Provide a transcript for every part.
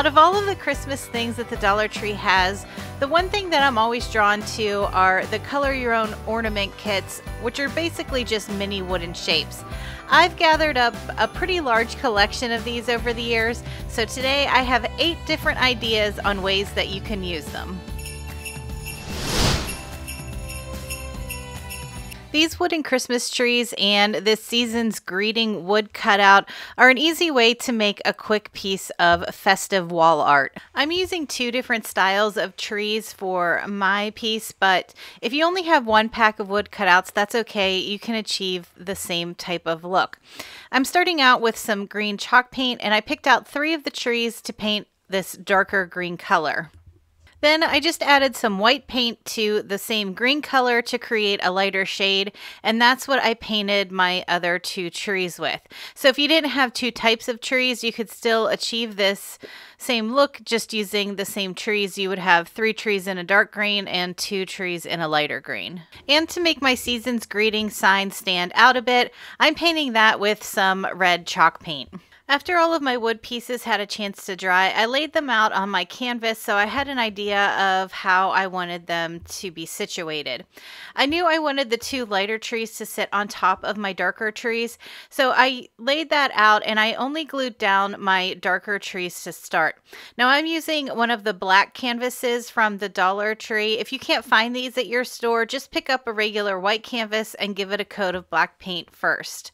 Out of all of the Christmas things that the Dollar Tree has, the one thing that I'm always drawn to are the color your own ornament kits, which are basically just mini wooden shapes. I've gathered up a pretty large collection of these over the years, so today I have 8 different ideas on ways that you can use them. These wooden Christmas trees and this season's greeting wood cutout are an easy way to make a quick piece of festive wall art. I'm using 2 different styles of trees for my piece, but if you only have 1 pack of wood cutouts, that's okay. You can achieve the same type of look. I'm starting out with some green chalk paint, and I picked out 3 of the trees to paint this darker green color. Then I just added some white paint to the same green color to create a lighter shade, and that's what I painted my other 2 trees with. So if you didn't have 2 types of trees, you could still achieve this same look just using the same trees. You would have 3 trees in a dark green and 2 trees in a lighter green. And to make my season's greeting sign stand out a bit, I'm painting that with some red chalk paint. After all of my wood pieces had a chance to dry, I laid them out on my canvas so I had an idea of how I wanted them to be situated. I knew I wanted the 2 lighter trees to sit on top of my darker trees, so I laid that out and I only glued down my darker trees to start. Now I'm using one of the black canvases from the Dollar Tree. If you can't find these at your store, just pick up a regular white canvas and give it a coat of black paint first.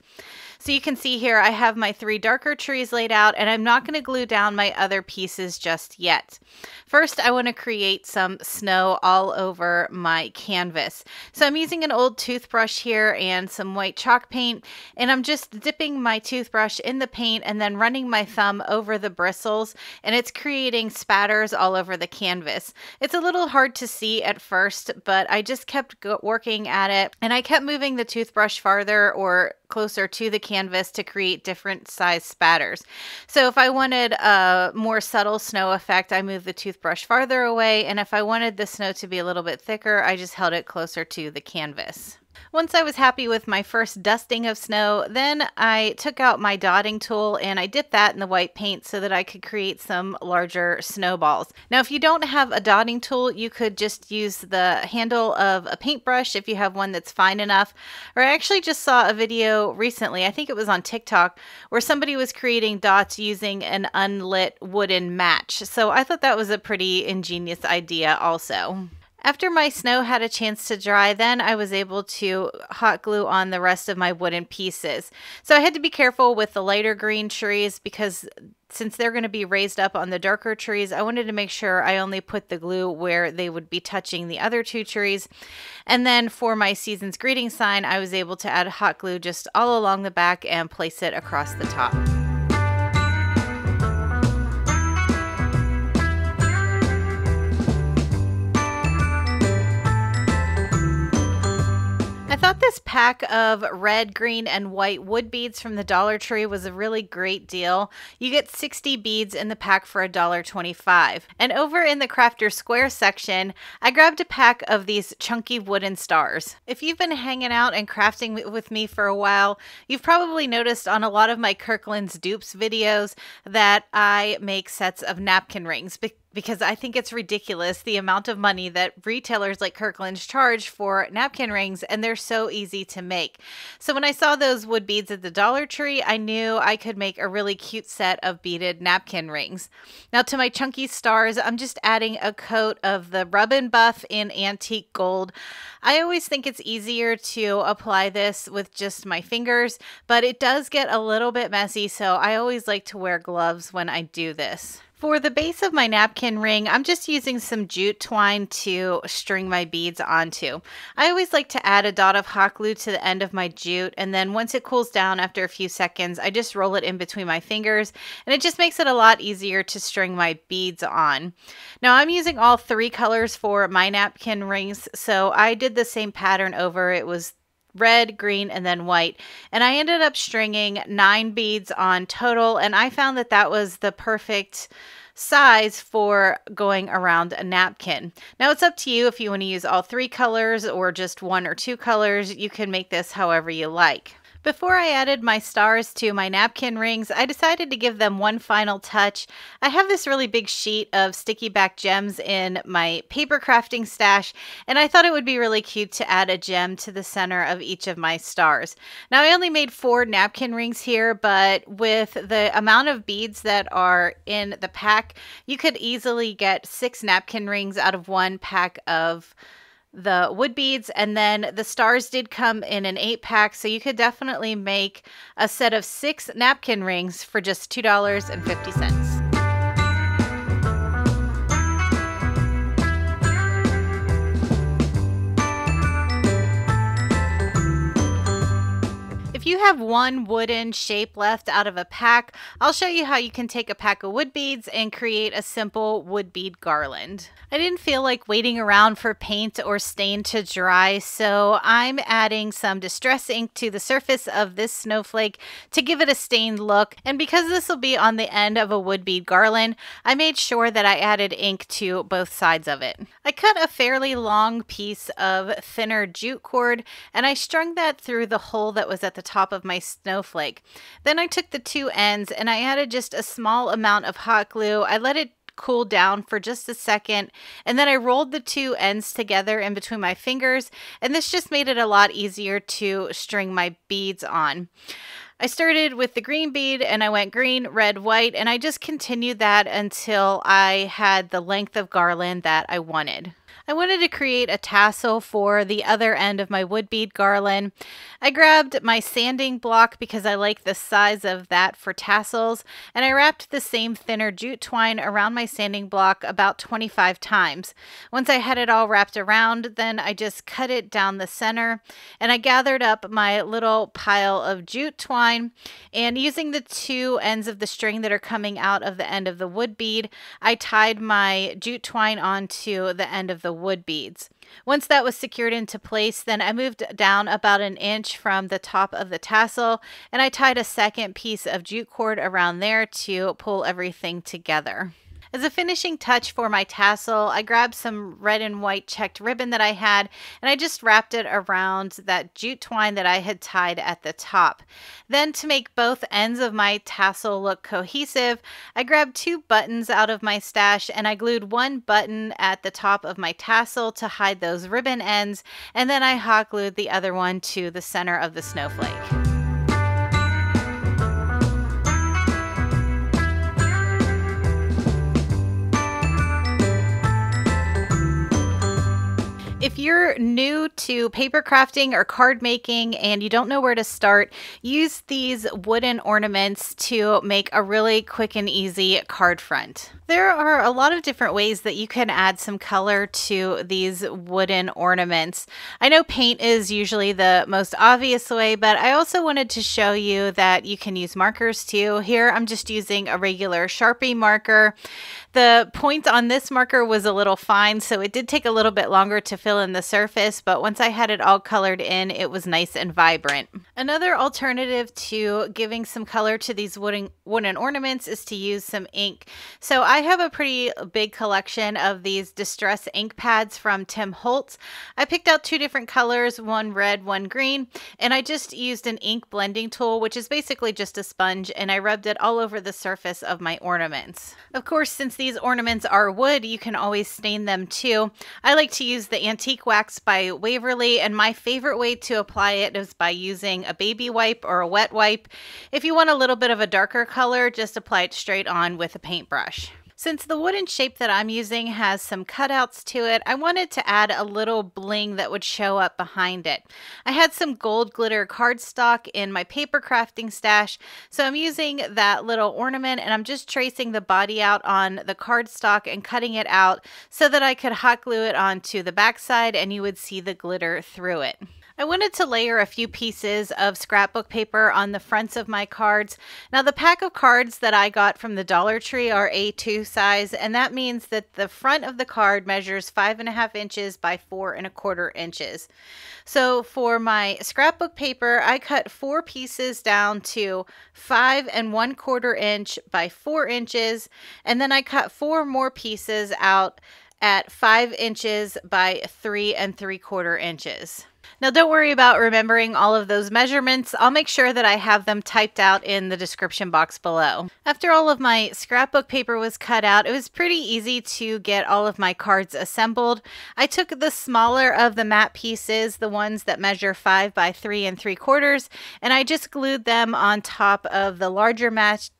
So you can see here I have my 3 darker trees laid out, and I'm not going to glue down my other pieces just yet. First, I want to create some snow all over my canvas. So I'm using an old toothbrush here and some white chalk paint, and I'm just dipping my toothbrush in the paint and then running my thumb over the bristles, and it's creating spatters all over the canvas. It's a little hard to see at first, but I just kept working at it, and I kept moving the toothbrush farther or closer to the canvas to create different size spatters. So if I wanted a more subtle snow effect, I moved the toothbrush farther away, and if I wanted the snow to be a little bit thicker, I just held it closer to the canvas. Once I was happy with my first dusting of snow, then I took out my dotting tool and I dipped that in the white paint so that I could create some larger snowballs. Now, if you don't have a dotting tool, you could just use the handle of a paintbrush if you have one that's fine enough. Or I actually just saw a video recently, I think it was on TikTok, where somebody was creating dots using an unlit wooden match. So I thought that was a pretty ingenious idea also. After my snow had a chance to dry, then I was able to hot glue on the rest of my wooden pieces. So I had to be careful with the lighter green trees because since they're going to be raised up on the darker trees, I wanted to make sure I only put the glue where they would be touching the other 2 trees. And then for my season's greeting sign, I was able to add hot glue just all along the back and place it across the top. I thought this pack of red, green, and white wood beads from the Dollar Tree was a really great deal. You get 60 beads in the pack for $1.25. And over in the Crafter Square section, I grabbed a pack of these chunky wooden stars. If you've been hanging out and crafting with me for a while, you've probably noticed on a lot of my Kirkland's dupes videos that I make sets of napkin rings because I think it's ridiculous the amount of money that retailers like Kirkland's charge for napkin rings, and they're so easy to make. So when I saw those wood beads at the Dollar Tree, I knew I could make a really cute set of beaded napkin rings. Now to my chunky stars, I'm just adding a coat of the Rub and Buff in antique gold. I always think it's easier to apply this with just my fingers, but it does get a little bit messy, so I always like to wear gloves when I do this. For the base of my napkin ring, I'm just using some jute twine to string my beads onto. I always like to add a dot of hot glue to the end of my jute, and then once it cools down after a few seconds, I just roll it in between my fingers, and it just makes it a lot easier to string my beads on. Now I'm using all 3 colors for my napkin rings, so I did the same pattern over. It was red, green, and then white. And I ended up stringing 9 beads on total, and I found that that was the perfect size for going around a napkin. Now it's up to you if you want to use all 3 colors or just 1 or 2 colors. You can make this however you like. Before I added my stars to my napkin rings, I decided to give them one final touch. I have this really big sheet of sticky back gems in my paper crafting stash, and I thought it would be really cute to add a gem to the center of each of my stars. Now, I only made 4 napkin rings here, but with the amount of beads that are in the pack, you could easily get 6 napkin rings out of one pack of the wood beads, and then the stars did come in an 8-pack, so you could definitely make a set of 6 napkin rings for just $2.50. If you have one wooden shape left out of a pack, I'll show you how you can take a pack of wood beads and create a simple wood bead garland. I didn't feel like waiting around for paint or stain to dry, so I'm adding some distress ink to the surface of this snowflake to give it a stained look. And because this will be on the end of a wood bead garland, I made sure that I added ink to both sides of it. I cut a fairly long piece of thinner jute cord and I strung that through the hole that was at the top of my snowflake. Then I took the 2 ends and I added just a small amount of hot glue. I let it cool down for just a second, and then I rolled the 2 ends together in between my fingers, and this just made it a lot easier to string my beads on. I started with the green bead and I went green, red, white, and I just continued that until I had the length of garland that I wanted. I wanted to create a tassel for the other end of my wood bead garland. I grabbed my sanding block because I like the size of that for tassels, and I wrapped the same thinner jute twine around my sanding block about 25 times. Once I had it all wrapped around, then I just cut it down the center, and I gathered up my little pile of jute twine, and using the 2 ends of the string that are coming out of the end of the wood bead, I tied my jute twine onto the end of the wood beads. Once that was secured into place, then I moved down about 1 inch from the top of the tassel and I tied a second piece of jute cord around there to pull everything together. As a finishing touch for my tassel, I grabbed some red and white checked ribbon that I had and I just wrapped it around that jute twine that I had tied at the top. Then to make both ends of my tassel look cohesive, I grabbed 2 buttons out of my stash and I glued 1 button at the top of my tassel to hide those ribbon ends, and then I hot glued the other one to the center of the snowflake. If you're new to paper crafting or card making and you don't know where to start, use these wooden ornaments to make a really quick and easy card front. There are a lot of different ways that you can add some color to these wooden ornaments. I know paint is usually the most obvious way, but I also wanted to show you that you can use markers too. Here I'm just using a regular Sharpie marker. The point on this marker was a little fine, so it did take a little bit longer to fill in the surface, but once I had it all colored in, it was nice and vibrant. Another alternative to giving some color to these wooden ornaments is to use some ink. So I have a pretty big collection of these distress ink pads from Tim Holtz. I picked out 2 different colors, one red, one green, and I just used an ink blending tool, which is basically just a sponge, and I rubbed it all over the surface of my ornaments. Of course, since these ornaments are wood, you can always stain them too. I like to use the Antique Wax by Waverly, and my favorite way to apply it is by using a baby wipe or a wet wipe. If you want a little bit of a darker color, just apply it straight on with a paintbrush. Since the wooden shape that I'm using has some cutouts to it, I wanted to add a little bling that would show up behind it. I had some gold glitter cardstock in my paper crafting stash, so I'm using that little ornament and I'm just tracing the body out on the cardstock and cutting it out so that I could hot glue it onto the backside and you would see the glitter through it. I wanted to layer a few pieces of scrapbook paper on the fronts of my cards. Now the pack of cards that I got from the Dollar Tree are A2 size, and that means that the front of the card measures 5.5 inches by 4.25 inches. So for my scrapbook paper, I cut 4 pieces down to 5.25 inch by 4 inches, and then I cut 4 more pieces out at 5 inches by 3.75 inches. Now don't worry about remembering all of those measurements. I'll make sure that I have them typed out in the description box below. After all of my scrapbook paper was cut out, it was pretty easy to get all of my cards assembled. I took the smaller of the mat pieces, the ones that measure 5 by 3 3/4, and I just glued them on top of the larger mat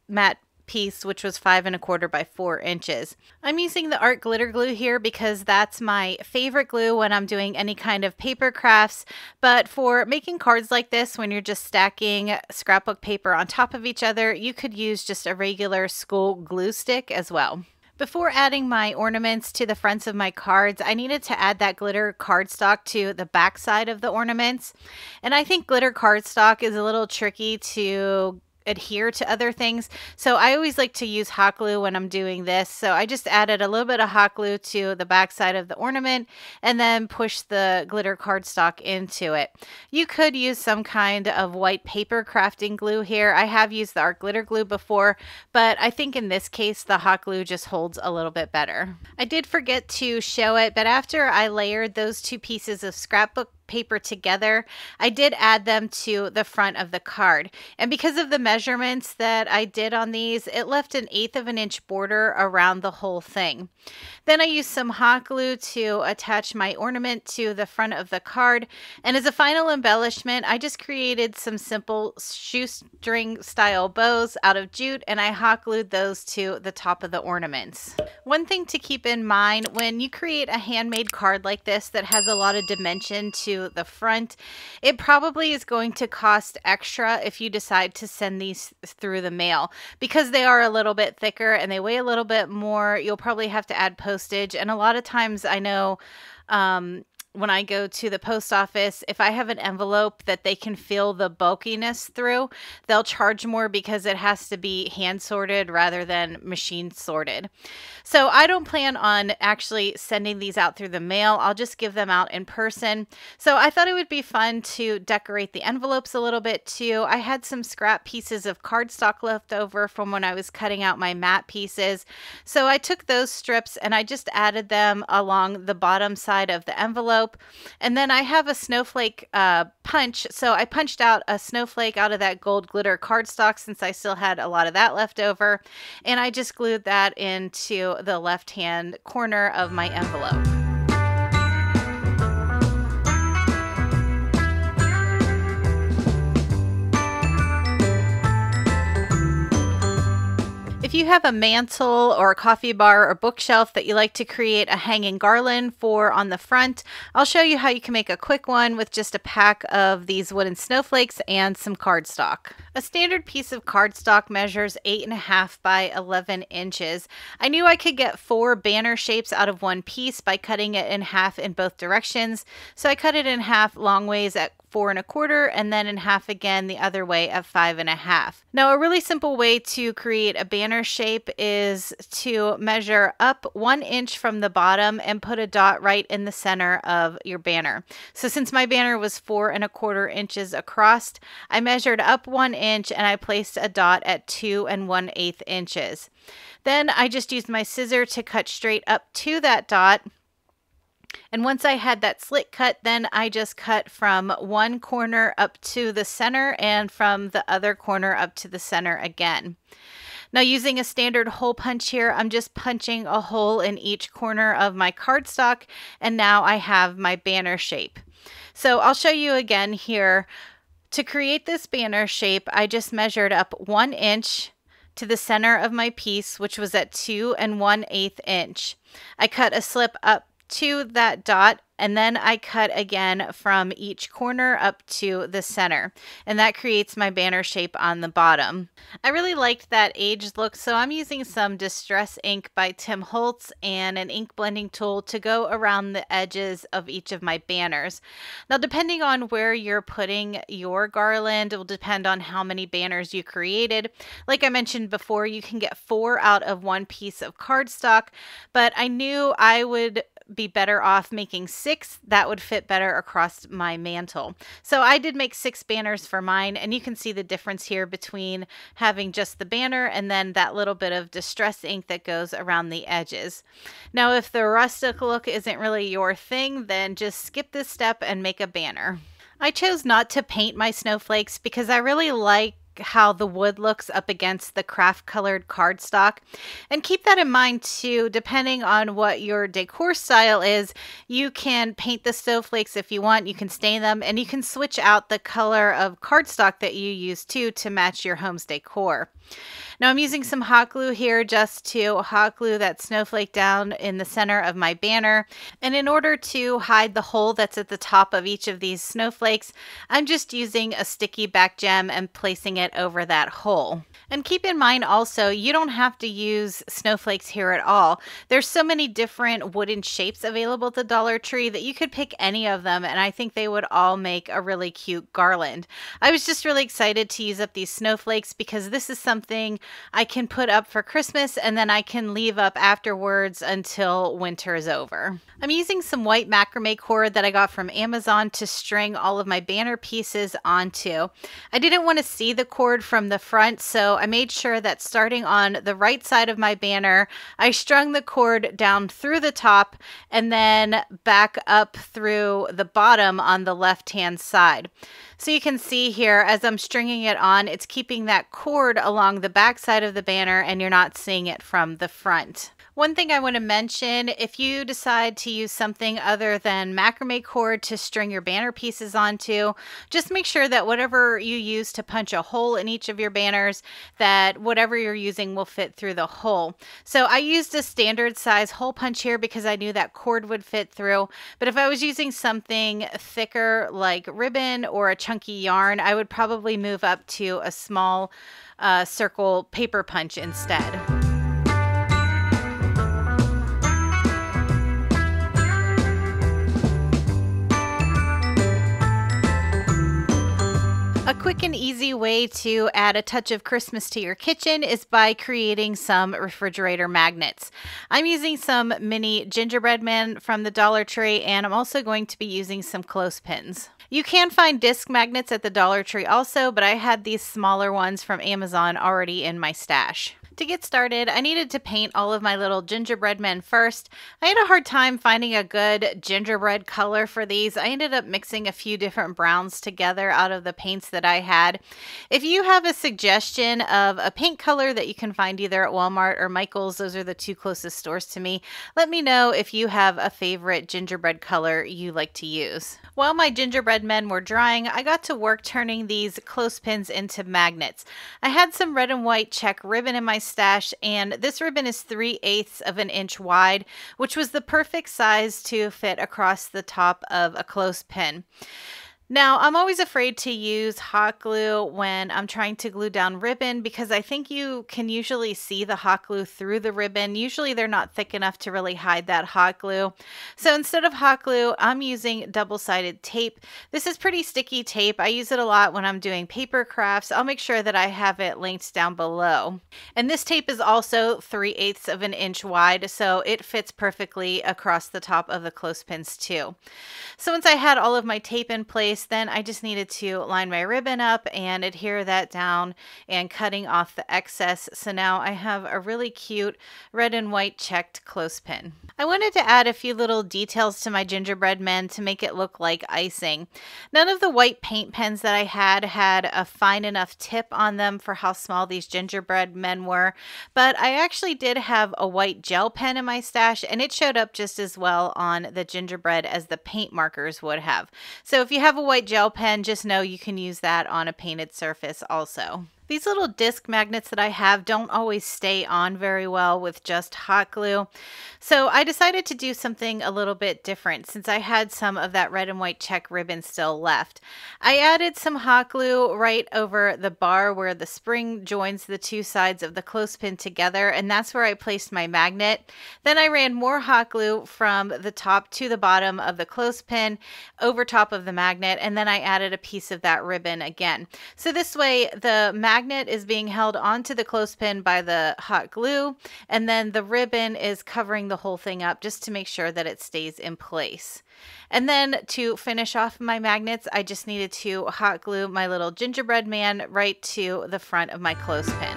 piece, which was 5 1/4 by 4 inches. I'm using the art glitter glue here because that's my favorite glue when I'm doing any kind of paper crafts, but for making cards like this, when you're just stacking scrapbook paper on top of each other, you could use just a regular school glue stick as well. Before adding my ornaments to the fronts of my cards, I needed to add that glitter cardstock to the back side of the ornaments. And I think glitter cardstock is a little tricky to adhere to other things, so I always like to use hot glue when I'm doing this. So I just added a little bit of hot glue to the back side of the ornament and then push the glitter cardstock into it. You could use some kind of white paper crafting glue here. I have used the art glitter glue before, but I think in this case the hot glue just holds a little bit better. I did forget to show it, but after I layered those two pieces of scrapbook paper together, I did add them to the front of the card. And because of the measurements that I did on these, it left an 1/8 of an inch border around the whole thing. Then I used some hot glue to attach my ornament to the front of the card. And as a final embellishment, I just created some simple shoestring style bows out of jute, and I hot glued those to the top of the ornaments. One thing to keep in mind when you create a handmade card like this that has a lot of dimension to the front, it probably is going to cost extra if you decide to send these through the mail, because they are a little bit thicker and they weigh a little bit more. You'll probably have to add postage, and a lot of times I know when I go to the post office, if I have an envelope that they can feel the bulkiness through, they'll charge more because it has to be hand sorted rather than machine sorted. So I don't plan on actually sending these out through the mail. I'll just give them out in person. So I thought it would be fun to decorate the envelopes a little bit too. I had some scrap pieces of cardstock left over from when I was cutting out my mat pieces. So I took those strips and I just added them along the bottom side of the envelope. And then I have a snowflake punch. So I punched out a snowflake out of that gold glitter cardstock since I still had a lot of that left over. And I just glued that into the left-hand corner of my envelope. If you have a mantle or a coffee bar or bookshelf that you like to create a hanging garland for on the front, I'll show you how you can make a quick one with just a pack of these wooden snowflakes and some cardstock. A standard piece of cardstock measures 8 1/2 by 11 inches. I knew I could get 4 banner shapes out of one piece by cutting it in half in both directions, so I cut it in half long ways at 4 1/4 and then in half again the other way at 5 1/2. Now a really simple way to create a banner shape is to measure up 1 inch from the bottom and put a dot right in the center of your banner. So since my banner was 4 1/4 inches across, I measured up 1 inch and I placed a dot at 2 1/8 inches. Then I just used my scissor to cut straight up to that dot. And once I had that slit cut, then I just cut from one corner up to the center and from the other corner up to the center again. Now using a standard hole punch here, I'm just punching a hole in each corner of my cardstock, and now I have my banner shape. So I'll show you again here. To create this banner shape, I just measured up 1 inch to the center of my piece, which was at 2 1/8 inch. I cut a slip up to that dot, and then I cut again from each corner up to the center, and that creates my banner shape on the bottom. I really liked that aged look, so I'm using some Distress ink by Tim Holtz and an ink blending tool to go around the edges of each of my banners. Now depending on where you're putting your garland, it will depend on how many banners you created. Like I mentioned before, you can get 4 out of one piece of cardstock, but I knew I would be better off making 6. That would fit better across my mantle. So I did make 6 banners for mine, and you can see the difference here between having just the banner and then that little bit of distress ink that goes around the edges. Now, if the rustic look isn't really your thing, then just skip this step and make a banner. I chose not to paint my snowflakes because I really like how the wood looks up against the craft colored cardstock. And keep that in mind too, depending on what your decor style is, you can paint the snowflakes if you want, you can stain them, and you can switch out the color of cardstock that you use too to match your home's decor. Now I'm using some hot glue here just to hot glue that snowflake down in the center of my banner. And in order to hide the hole that's at the top of each of these snowflakes, I'm just using a sticky back gem and placing it over that hole. And keep in mind also, you don't have to use snowflakes here at all. There's so many different wooden shapes available at the Dollar Tree that you could pick any of them, and I think they would all make a really cute garland. I was just really excited to use up these snowflakes because this is something I can put up for Christmas and then I can leave up afterwards until winter is over. I'm using some white macrame cord that I got from Amazon to string all of my banner pieces onto. I didn't want to see the cord from the front, so I made sure that starting on the right side of my banner, I strung the cord down through the top and then back up through the bottom on the left-hand side. So you can see here as I'm stringing it on, it's keeping that cord along the back side of the banner and you're not seeing it from the front. One thing I want to mention, if you decide to use something other than macrame cord to string your banner pieces onto, just make sure that whatever you use to punch a hole in each of your banners, that whatever you're using will fit through the hole. So I used a standard size hole punch here because I knew that cord would fit through, but if I was using something thicker like ribbon or a chunky yarn, I would probably move up to a small circle paper punch instead. A quick and easy way to add a touch of Christmas to your kitchen is by creating some refrigerator magnets. I'm using some mini gingerbread men from the Dollar Tree, and I'm also going to be using some clothespins. You can find disc magnets at the Dollar Tree also, but I had these smaller ones from Amazon already in my stash. To get started, I needed to paint all of my little gingerbread men first. I had a hard time finding a good gingerbread color for these. I ended up mixing a few different browns together out of the paints that I had. If you have a suggestion of a paint color that you can find either at Walmart or Michael's, those are the two closest stores to me, let me know if you have a favorite gingerbread color you like to use. While my gingerbread men were drying, I got to work turning these clothespins into magnets. I had some red and white check ribbon in my stash, and this ribbon is 3/8 of an inch wide, which was the perfect size to fit across the top of a clothespin. Now, I'm always afraid to use hot glue when I'm trying to glue down ribbon because I think you can usually see the hot glue through the ribbon. Usually they're not thick enough to really hide that hot glue. So instead of hot glue, I'm using double-sided tape. This is pretty sticky tape. I use it a lot when I'm doing paper crafts. I'll make sure that I have it linked down below. And this tape is also 3/8 of an inch wide, so it fits perfectly across the top of the clothespins too. So once I had all of my tape in place, then I just needed to line my ribbon up and adhere that down and cutting off the excess. So now I have a really cute red and white checked clothespin. I wanted to add a few little details to my gingerbread men to make it look like icing. None of the white paint pens that I had a fine enough tip on them for how small these gingerbread men were, but I actually did have a white gel pen in my stash and it showed up just as well on the gingerbread as the paint markers would have. So if you have a white gel pen, just know you can use that on a painted surface also. These little disc magnets that I have don't always stay on very well with just hot glue. So I decided to do something a little bit different since I had some of that red and white check ribbon still left. I added some hot glue right over the bar where the spring joins the two sides of the clothespin together, and that's where I placed my magnet. Then I ran more hot glue from the top to the bottom of the clothespin over top of the magnet, and then I added a piece of that ribbon again. So this way the magnet magnet is being held onto the clothespin by the hot glue, and then the ribbon is covering the whole thing up just to make sure that it stays in place. And then to finish off my magnets, I just needed to hot glue my little gingerbread man right to the front of my clothespin.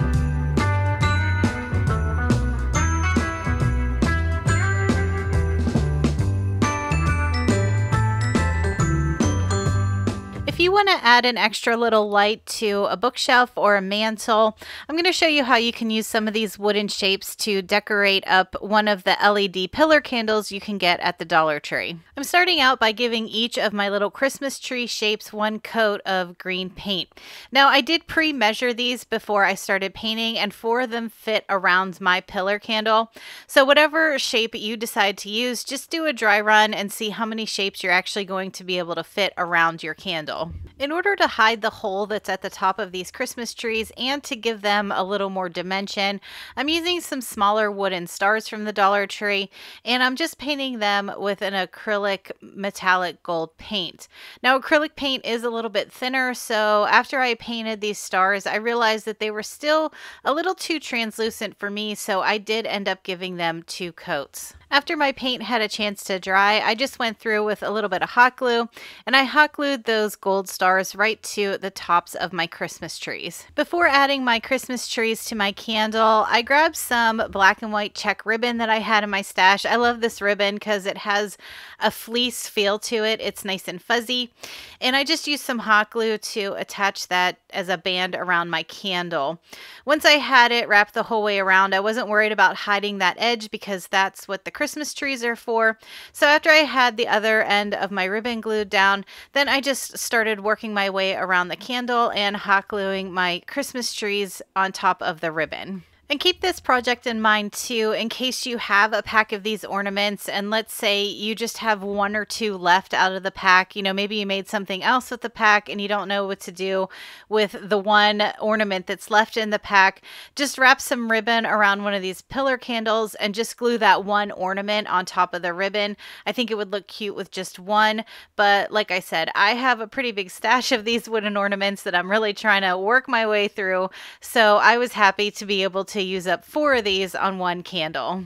If you want to add an extra little light to a bookshelf or a mantle, I'm going to show you how you can use some of these wooden shapes to decorate up one of the LED pillar candles you can get at the Dollar Tree. I'm starting out by giving each of my little Christmas tree shapes one coat of green paint. Now, I did pre-measure these before I started painting, and 4 of them fit around my pillar candle. So whatever shape you decide to use, just do a dry run and see how many shapes you're actually going to be able to fit around your candle. In order to hide the hole that's at the top of these Christmas trees and to give them a little more dimension, I'm using some smaller wooden stars from the Dollar Tree, and I'm just painting them with an acrylic metallic gold paint. Now, acrylic paint is a little bit thinner, so after I painted these stars, I realized that they were still a little too translucent for me, so I did end up giving them 2 coats. After my paint had a chance to dry, I just went through with a little bit of hot glue, and I hot glued those gold stars right to the tops of my Christmas trees. Before adding my Christmas trees to my candle, I grabbed some black and white check ribbon that I had in my stash. I love this ribbon because it has a fleece feel to it. It's nice and fuzzy, and I just used some hot glue to attach that as a band around my candle. Once I had it wrapped the whole way around, I wasn't worried about hiding that edge because that's what the Christmas trees are for. So after I had the other end of my ribbon glued down, then I just started working my way around the candle and hot gluing my Christmas trees on top of the ribbon. And keep this project in mind too, in case you have a pack of these ornaments and let's say you just have 1 or 2 left out of the pack. You know, maybe you made something else with the pack and you don't know what to do with the one ornament that's left in the pack. Just wrap some ribbon around one of these pillar candles and just glue that one ornament on top of the ribbon. I think it would look cute with just one, but like I said, I have a pretty big stash of these wooden ornaments that I'm really trying to work my way through. So I was happy to be able to use up 4 of these on one candle.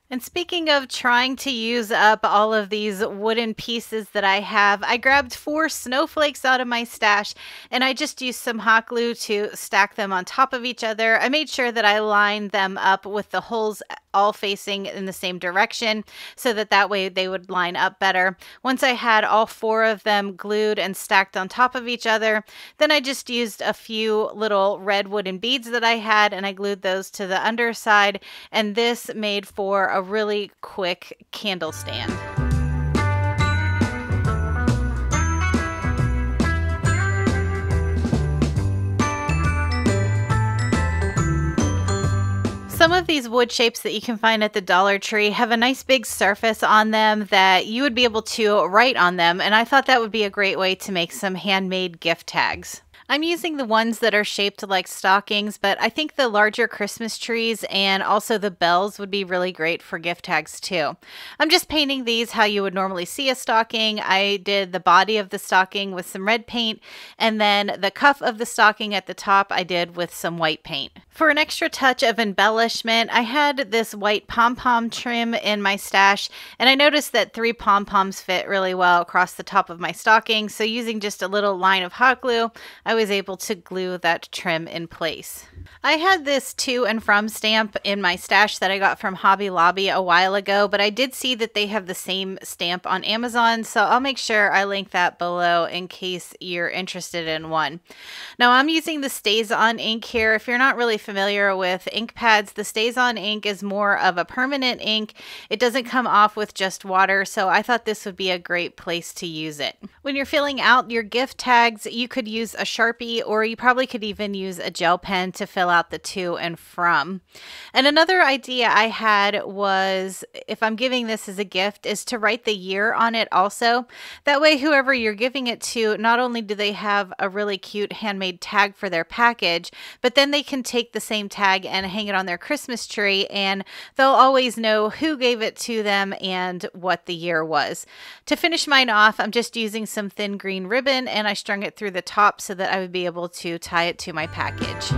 And speaking of trying to use up all of these wooden pieces that I have, I grabbed 4 snowflakes out of my stash and I just used some hot glue to stack them on top of each other. I made sure that I lined them up with the holes all facing in the same direction so that way they would line up better. Once I had all 4 of them glued and stacked on top of each other, then I just used a few little red wooden beads that I had and I glued those to the underside, and this made for a really quick candle stand. Some of these wood shapes that you can find at the Dollar Tree have a nice big surface on them that you would be able to write on them, and I thought that would be a great way to make some handmade gift tags. I'm using the ones that are shaped like stockings, but I think the larger Christmas trees and also the bells would be really great for gift tags too. I'm just painting these how you would normally see a stocking. I did the body of the stocking with some red paint, and then the cuff of the stocking at the top I did with some white paint. For an extra touch of embellishment, I had this white pom-pom trim in my stash, and I noticed that 3 pom-poms fit really well across the top of my stocking, so using just a little line of hot glue, I was able to glue that trim in place. I had this to and from stamp in my stash that I got from Hobby Lobby a while ago, but I did see that they have the same stamp on Amazon, so I'll make sure I link that below in case you're interested in one. Now I'm using the StazOn ink here. If you're not really familiar with ink pads, the StazOn ink is more of a permanent ink. It doesn't come off with just water, so I thought this would be a great place to use it. When you're filling out your gift tags, you could use a Sharpie, or you probably could even use a gel pen to fill out the to and from. And another idea I had was, if I'm giving this as a gift, is to write the year on it also. That way whoever you're giving it to, not only do they have a really cute handmade tag for their package, but then they can take the same tag and hang it on their Christmas tree, and they'll always know who gave it to them and what the year was. To finish mine off, I'm just using some thin green ribbon and I strung it through the top so that that I would be able to tie it to my package.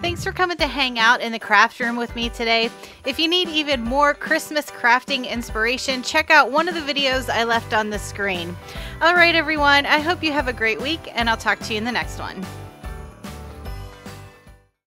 Thanks for coming to hang out in the craft room with me today. If you need even more Christmas crafting inspiration, check out one of the videos I left on the screen. All right, everyone, I hope you have a great week, and I'll talk to you in the next one.